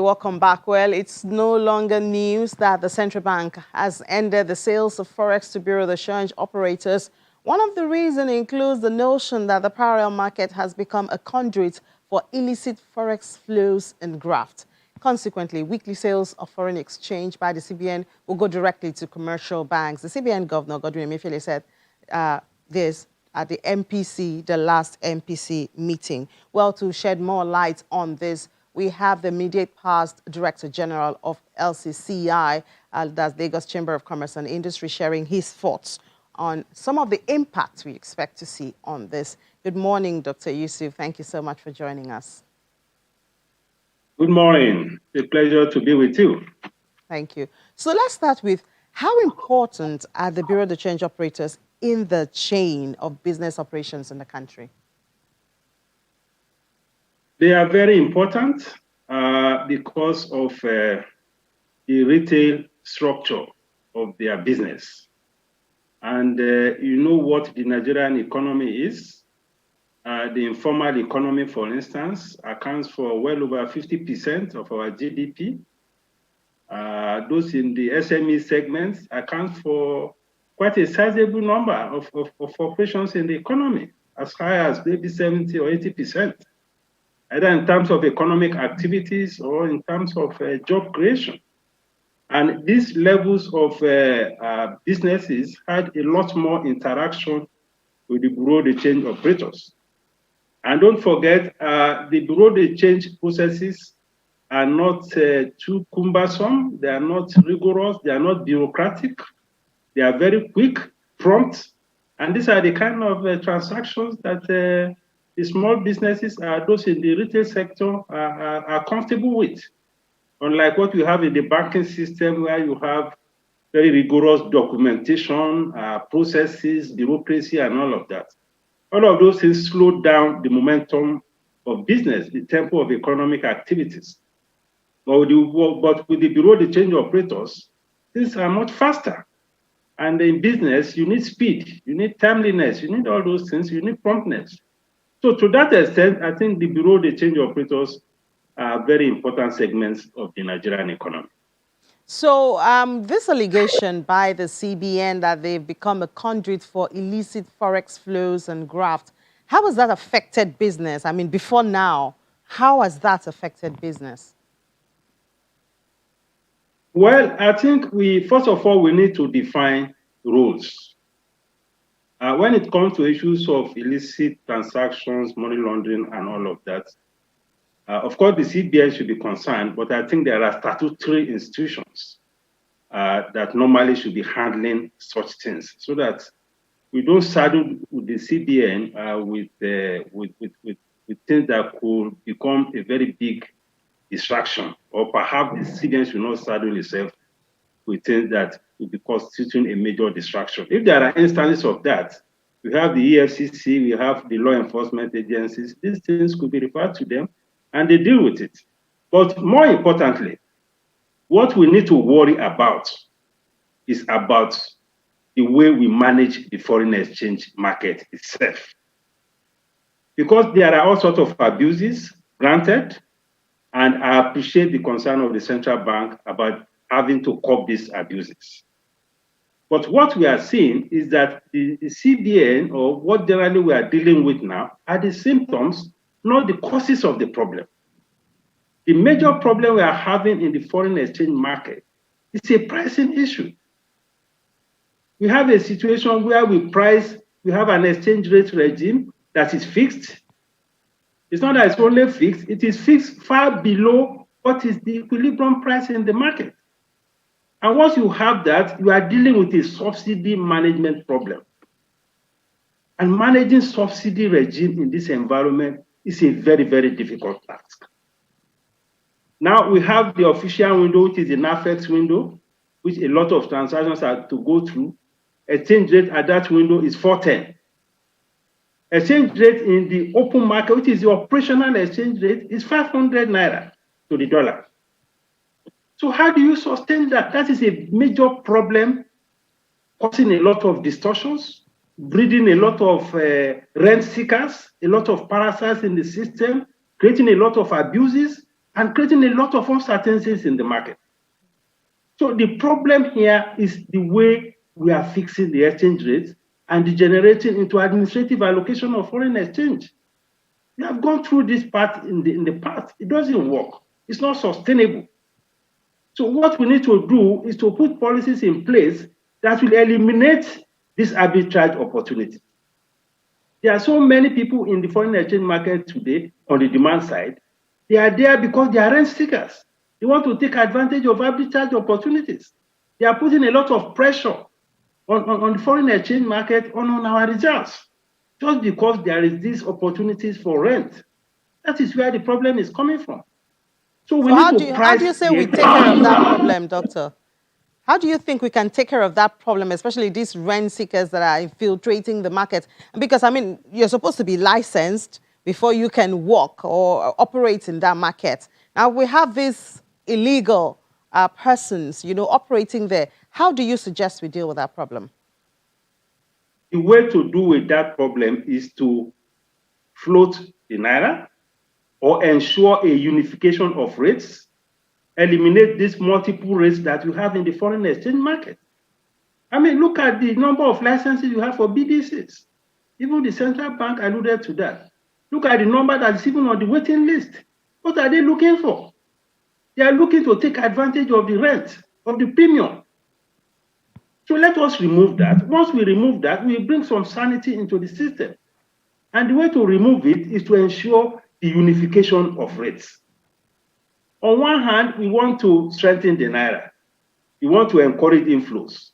welcome back. Well, it's no longer news that the central bank has ended the sales of forex to bureau de change operators. One of the reasons includes the notion that the parallel market has become a conduit for illicit forex flows and graft. Consequently, weekly sales of foreign exchange by the CBN will go directly to commercial banks. The CBN Governor, Godwin Emefiele, said this at the MPC, the last MPC meeting. Well, to shed more light on this, we have the immediate past Director General of LCCI, that's Lagos Chamber of Commerce and Industry, sharing his thoughts on some of the impacts we expect to see on this. Good morning, Dr. Yusuf. Thank you so much for joining us. Good morning. It's a pleasure to be with you. Thank you. So let's start with, how important are the bureau de change operators in the chain of business operations in the country? They are very important because of the retail structure of their business. And you know what the Nigerian economy is. The informal economy, for instance, accounts for well over 50% of our GDP. Those in the SME segments account for quite a sizable number of operations in the economy, as high as maybe 70 or 80%, either in terms of economic activities or in terms of job creation. And these levels of businesses had a lot more interaction with the bureau de change operators. And don't forget, the bureau de change processes are not too cumbersome, they are not rigorous, they are not bureaucratic, they are very quick, prompt, and these are the kind of transactions that the small businesses, those in the retail sector, are comfortable with. Unlike what you have in the banking system, where you have very rigorous documentation, processes, bureaucracy, and all of that. All of those things slow down the momentum of business, the tempo of economic activities. But with the bureau de change operators, things are much faster. And in business, you need speed, you need timeliness, you need all those things, you need promptness. So to that extent, I think the bureau de change operators are very important segments of the Nigerian economy. So this allegation by the CBN that they've become a conduit for illicit forex flows and graft, how has that affected business? I mean, before now, how has that affected business? Well, I think first of all, we need to define rules. When it comes to issues of illicit transactions, money laundering, and all of that, of course, the CBN should be concerned, but I think there are statutory institutions that normally should be handling such things, so that we don't saddle with the CBN with things that could become a very big distraction, or perhaps the CBN should not saddle itself with things that will be constituting a major distraction. If there are instances of that, we have the EFCC, we have the law enforcement agencies, these things could be referred to them, and they deal with it. But more importantly, what we need to worry about is about the way we manage the foreign exchange market itself. Because there are all sorts of abuses, granted, and I appreciate the concern of the central bank about having to curb these abuses. But what we are seeing is that the CBN, or what generally we are dealing with now, are the symptoms, not the causes of the problem. The major problem we are having in the foreign exchange market is a pricing issue. We have a situation where we have an exchange rate regime that is fixed. It's not that it's only fixed, it is fixed far below what is the equilibrium price in the market. And once you have that, you are dealing with a subsidy management problem. And managing subsidy regime in this environment is a very, very difficult task. Now we have the official window, which is the NAFEX window, which a lot of transactions are to go through. Exchange rate at that window is 410. Exchange rate in the open market, which is the operational exchange rate, is 500 naira to the dollar. So how do you sustain that? That is a major problem, causing a lot of distortions, breeding a lot of rent seekers, a lot of parasites in the system, creating a lot of abuses, and creating a lot of uncertainties in the market. So the problem here is the way we are fixing the exchange rates and degenerating into administrative allocation of foreign exchange. We have gone through this part in the past. It doesn't work. It's not sustainable. So what we need to do is to put policies in place that will eliminate this arbitrage opportunity. There are so many people in the foreign exchange market today on the demand side. They are there because they are rent seekers. They want to take advantage of arbitrage opportunities. They are putting a lot of pressure on the foreign exchange market, on our reserves, just because there is these opportunities for rent. That is where the problem is coming from. So we need to price. How do you say we take care of that problem, Doctor? How do you think we can take care of that problem, especially these rent seekers that are infiltrating the market? Because, I mean, you're supposed to be licensed before you can work or operate in that market. Now, we have these illegal persons, operating there. How do you suggest we deal with that problem? The way to do with that problem is to float the naira or ensure a unification of rates, eliminate these multiple rates that you have in the foreign exchange market. I mean, look at the number of licenses you have for BDCs. Even the central bank alluded to that. Look at the number that is even on the waiting list. What are they looking for? They are looking to take advantage of the rent, of the premium. So let us remove that. Once we remove that, we bring some sanity into the system. And the way to remove it is to ensure the unification of rates. On one hand, we want to strengthen the naira. We want to encourage inflows.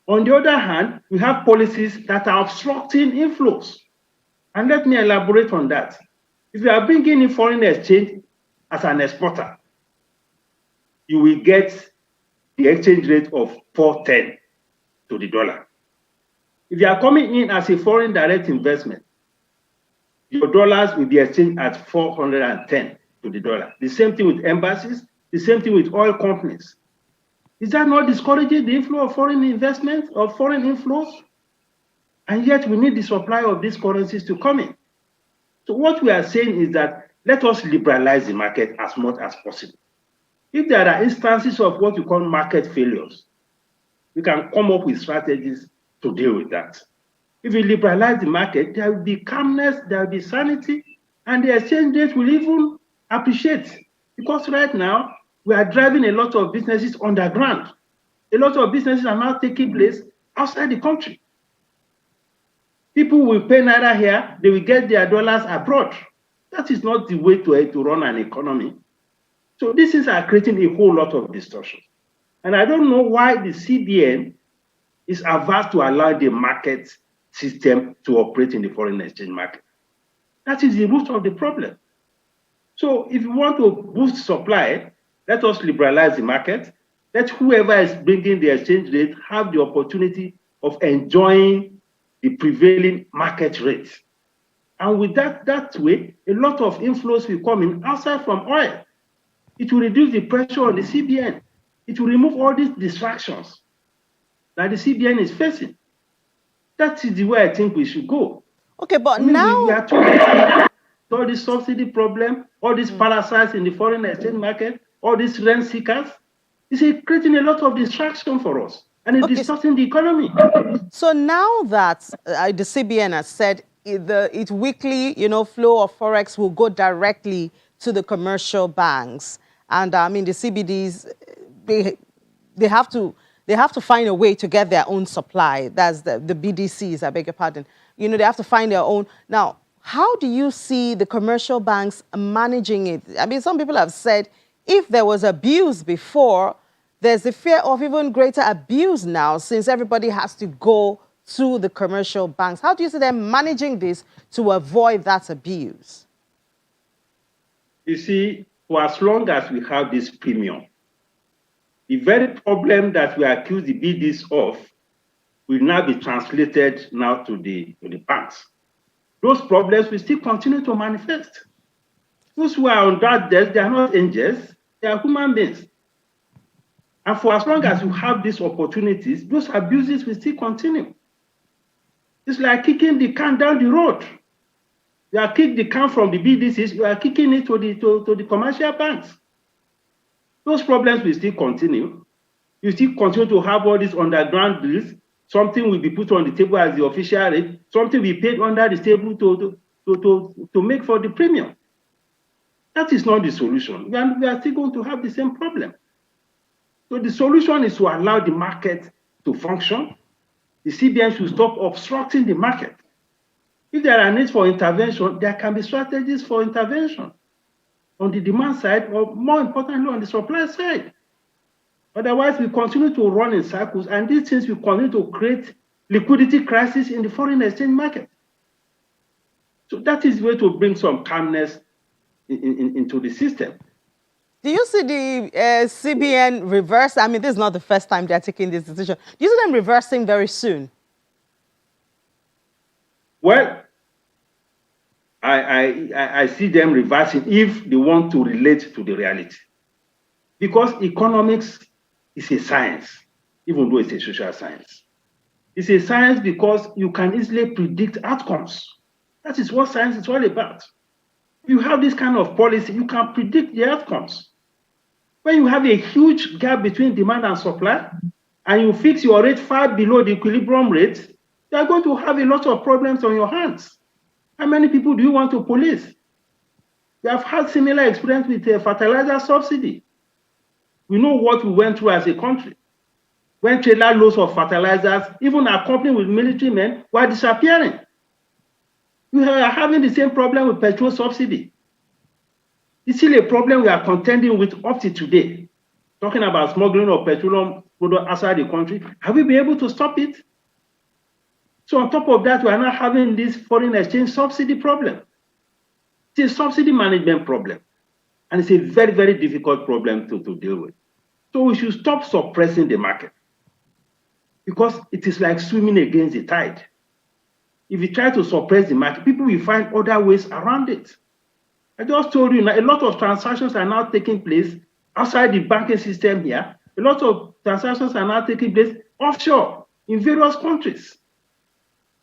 On the other hand, we have policies that are obstructing inflows. And let me elaborate on that. If you are bringing in foreign exchange as an exporter, you will get the exchange rate of 410 to the dollar. If you are coming in as a foreign direct investment, your dollars will be exchanged at 410 to the dollar. The same thing with embassies, the same thing with oil companies. Is that not discouraging the inflow of foreign investment or foreign inflows? And yet we need the supply of these currencies to come in. So what we are saying is that let us liberalize the market as much as possible. If there are instances of what we call market failures, we can come up with strategies to deal with that. If we liberalize the market, there will be calmness, there will be sanity, and the exchange rate will even appreciate. Because right now, we are driving a lot of businesses underground. A lot of businesses are now taking place outside the country. People will pay naira here, they will get their dollars abroad. That is not the way to run an economy. So these things are creating a whole lot of distortion. And I don't know why the CBN is averse to allow the market system to operate in the foreign exchange market. That is the root of the problem. So if you want to boost supply, let us liberalize the market. Let whoever is bringing the exchange rate have the opportunity of enjoying the prevailing market rate. And with that way, a lot of inflows will come in outside from oil. It will reduce the pressure on the CBN. It will remove all these distractions that the CBN is facing. That is the way I think we should go. Okay, but now... We are talking all this subsidy problem, all these parasites in the foreign exchange market, all these rent seekers. It's creating a lot of distraction for us. And it's distorting the economy. So now that the CBN has said its weekly flow of Forex will go directly to the commercial banks, and I mean the CBDs, they have to find a way to get their own supply. That's the BDCs, I beg your pardon. They have to find their own. Now, how do you see the commercial banks managing it? I mean, some people have said if there was abuse before, there's the fear of even greater abuse now since everybody has to go to the commercial banks. How do you see them managing this to avoid that abuse? You see, for as long as we have this premium, the very problem that we accuse the BDs of will now be translated now to the banks. Those problems will still continue to manifest. Those who are on that desk, they are not angels, they are human beings. And for as long as you have these opportunities, those abuses will still continue. It's like kicking the can down the road. You are kicking the can from the BDCs, you are kicking it to the commercial banks. those problems will still continue. You still continue to have all these underground bills. Something will be put on the table as the official rate. Something will be paid under the table to make for the premium. That is not the solution. We are still going to have the same problem. So the solution is to allow the market to function. The CBN should stop obstructing the market. If there are needs for intervention, there can be strategies for intervention on the demand side, or more importantly, on the supply side. Otherwise, we continue to run in circles, and these things will continue to create liquidity crisis in the foreign exchange market. So that is the way to bring some calmness into the system. Do you see the CBN reverse? I mean, this is not the first time they're taking this decision. Do you see them reversing very soon? Well, I see them reversing if they want to relate to the reality. Because economics is a science, even though it's a social science. It's a science because you can easily predict outcomes. That is what science is all about. If you have this kind of policy, you can predict the outcomes. When you have a huge gap between demand and supply, and you fix your rate far below the equilibrium rate, you are going to have a lot of problems on your hands. How many people do you want to police? We have had similar experience with a fertilizer subsidy. We know what we went through as a country. When trailer loads of fertilizers, even accompanied with military men, were disappearing. We are having the same problem with petrol subsidy. It's still a problem we are contending with up to today. Talking about smuggling of petroleum products outside the country, have we been able to stop it? So on top of that, we are now having this foreign exchange subsidy problem. It's a subsidy management problem. And it's a very, very difficult problem to deal with. So we should stop suppressing the market, because it is like swimming against the tide. If you try to suppress the market, people will find other ways around it. I just told you, a lot of transactions are now taking place outside the banking system here. A lot of transactions are now taking place offshore in various countries.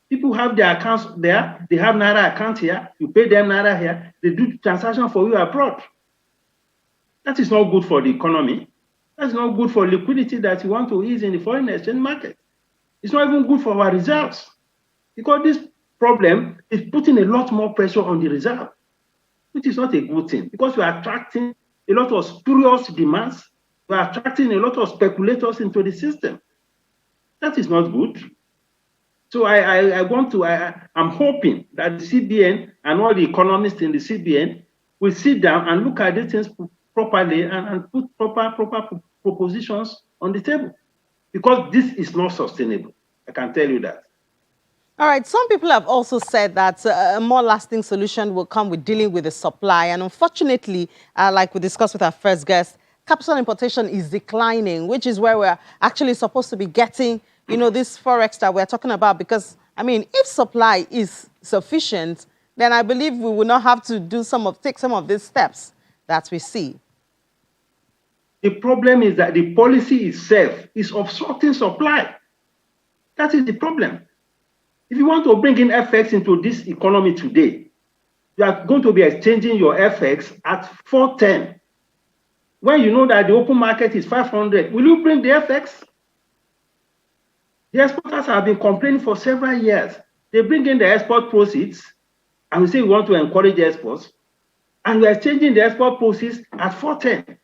People have their accounts there. They have Naira account here. You pay them Naira here. They do transaction for you abroad. That is not good for the economy. That's not good for liquidity that you want to ease in the foreign exchange market. It's not even good for our reserves, because this problem is putting a lot more pressure on the reserve, which is not a good thing, because we are attracting a lot of spurious demands. We are attracting a lot of speculators into the system. That is not good. So I'm hoping that the CBN and all the economists in the CBN will sit down and look at these things properly and put proper propositions on the table, because this is not sustainable. I can tell you that. All right. Some people have also said that a more lasting solution will come with dealing with the supply. And unfortunately, like we discussed with our first guest, capital importation is declining, which is where we're actually supposed to be getting, this forex that we're talking about. Because, I mean, if supply is sufficient, then I believe we will not have to take some of these steps that we see. The problem is that the policy itself is obstructing supply. That is the problem. If you want to bring in FX into this economy today, you are going to be exchanging your FX at 410. When you know that the open market is 500, will you bring the FX? The exporters have been complaining for several years. They bring in the export proceeds, and we say we want to encourage exports, and we are exchanging the export proceeds at 410.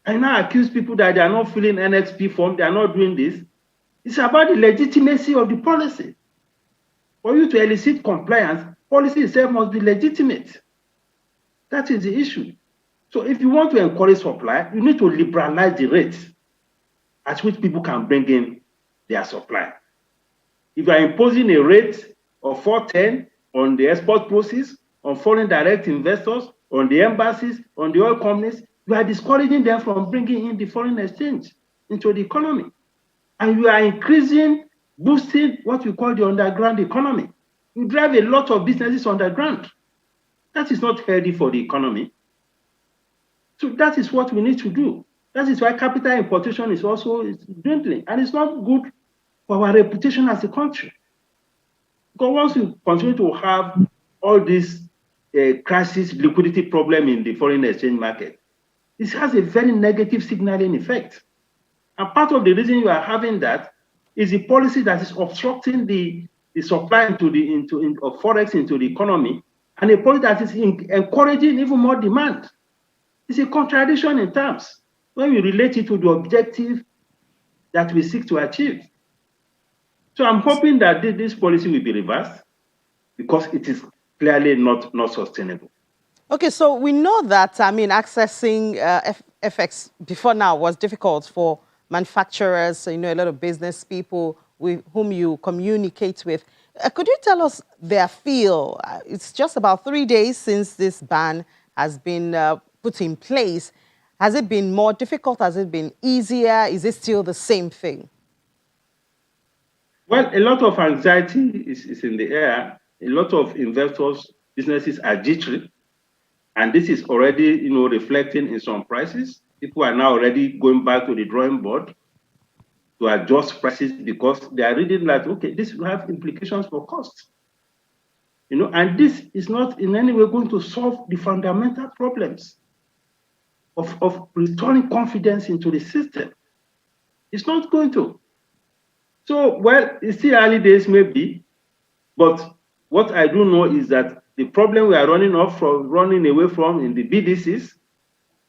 I now accuse people that they are not filling NXP form, they are not doing this. It's about the legitimacy of the policy. For you to elicit compliance, policy itself must be legitimate. That is the issue. So if you want to encourage supply, you need to liberalize the rates at which people can bring in their supply. If you are imposing a rate of 410 on the export proceeds, on foreign direct investors, on the embassies, on the oil companies, you are discouraging them from bringing in the foreign exchange into the economy. And you are boosting what we call the underground economy. You drive a lot of businesses underground. That is not healthy for the economy. So that is what we need to do. That is why capital importation is also dwindling. And it's not good for our reputation as a country. Because once you continue to have all this crisis liquidity problem in the foreign exchange market, This has a very negative signaling effect. And part of the reason you are having that is the policy that is obstructing the supply of forex into the economy, and a policy that is encouraging even more demand. It's a contradiction in terms when we relate it to the objective that we seek to achieve. So I'm hoping that this policy will be reversed because it is clearly not sustainable. Okay, so we know that, accessing FX before now was difficult for manufacturers, a lot of business people with whom you communicate with. Could you tell us their feel? It's just about 3 days since this ban has been put in place. Has it been more difficult? Has it been easier? Is it still the same thing? Well, a lot of anxiety is in the air. A lot of investors, businesses are jittery. And this is already, reflecting in some prices. People are now already going back to the drawing board to adjust prices because they are reading that, okay, this will have implications for costs. And this is not in any way going to solve the fundamental problems of restoring confidence into the system. It's not going to. So, well, it's still early days maybe, but what I do know is that the problem we are running away from in the BDCs,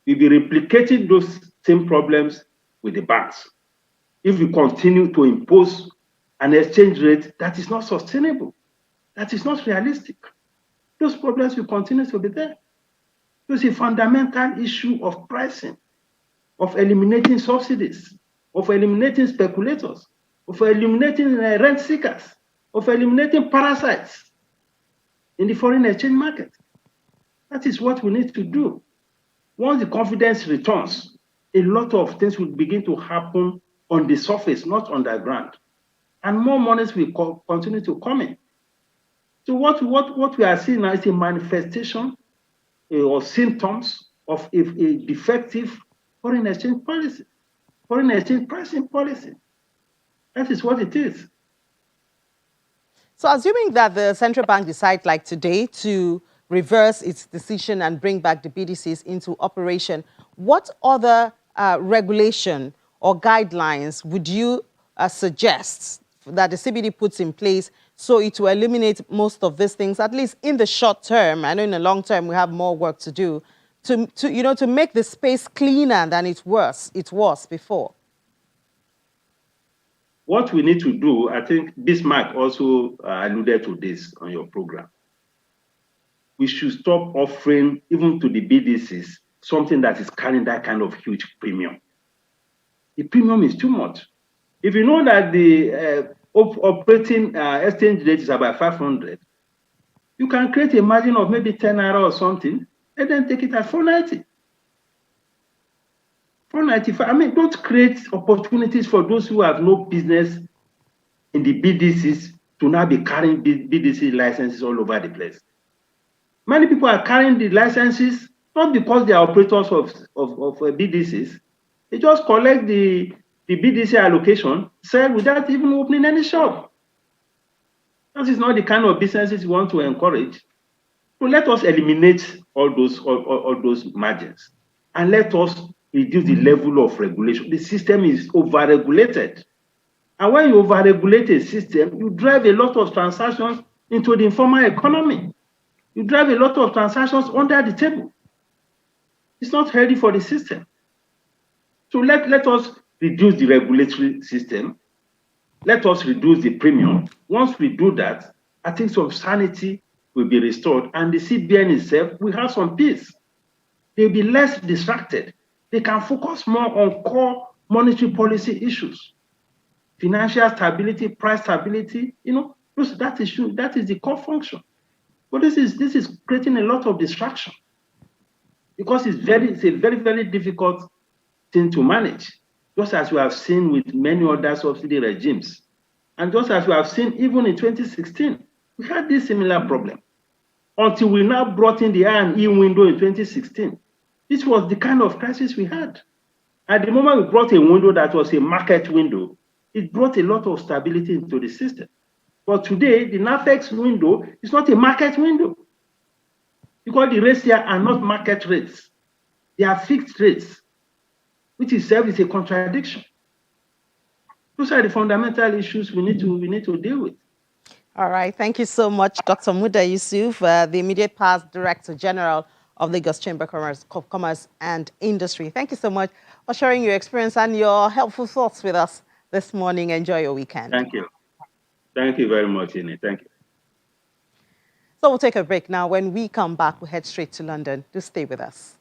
we'll be replicating those same problems with the banks if we continue to impose an exchange rate that is not sustainable, that is not realistic. Those problems will continue to be there. There's a fundamental issue of pricing, of eliminating subsidies, of eliminating speculators, of eliminating rent seekers, of eliminating parasites in the foreign exchange market. That is what we need to do. Once the confidence returns, a lot of things will begin to happen on the surface, not underground. And more monies will continue to come in. So what we are seeing now is a manifestation or symptoms of a defective foreign exchange policy, foreign exchange pricing policy. That is what it is. So assuming that the central bank decides, like today, to reverse its decision and bring back the BDCs into operation, what other regulation or guidelines would you suggest that the CBD puts in place so it will eliminate most of these things, at least in the short term? I know in the long term we have more work to do to make the space cleaner than it was before. What we need to do, I think Bismarck also alluded to this on your program. We should stop offering, even to the BDCs, something that is carrying that kind of huge premium. The premium is too much. If you know that the operating exchange rate is about 500, you can create a margin of maybe 10 naira or something, and then take it at 490. 495. I mean, don't create opportunities for those who have no business in the BDCs to now be carrying BDC licenses all over the place. Many people are carrying the licenses not because they are operators of BDCs. They just collect the BDC allocation, sell without even opening any shop. That is not the kind of businesses we want to encourage. So let us eliminate all those margins, and let us reduce the level of regulation. The system is over-regulated. And when you over-regulate a system, you drive a lot of transactions into the informal economy. You drive a lot of transactions under the table. It's not healthy for the system. So let us reduce the regulatory system. Let us reduce the premium. Once we do that, I think some sanity will be restored, and the CBN itself will have some peace. They'll be less distracted. They can focus more on core monetary policy issues. Financial stability, price stability, that is the core function. But this is creating a lot of distraction because it's a very, very difficult thing to manage, just as we have seen with many other subsidy regimes. And just as we have seen even in 2016, we had this similar problem until we now brought in the I&E window in 2016. This was the kind of crisis we had. At the moment we brought a window that was a market window, it brought a lot of stability into the system. But today, the NAFEX window is not a market window because the rates here are not market rates. They are fixed rates, which itself is a contradiction. Those are the fundamental issues we need to deal with. All right. Thank you so much, Dr. Muda Yusuf, the immediate past Director General of Lagos Chamber of Commerce and Industry. Thank you so much for sharing your experience and your helpful thoughts with us this morning. Enjoy your weekend. Thank you. Thank you very much, Ine. Thank you. So we'll take a break now. When we come back, we'll head straight to London. Do stay with us.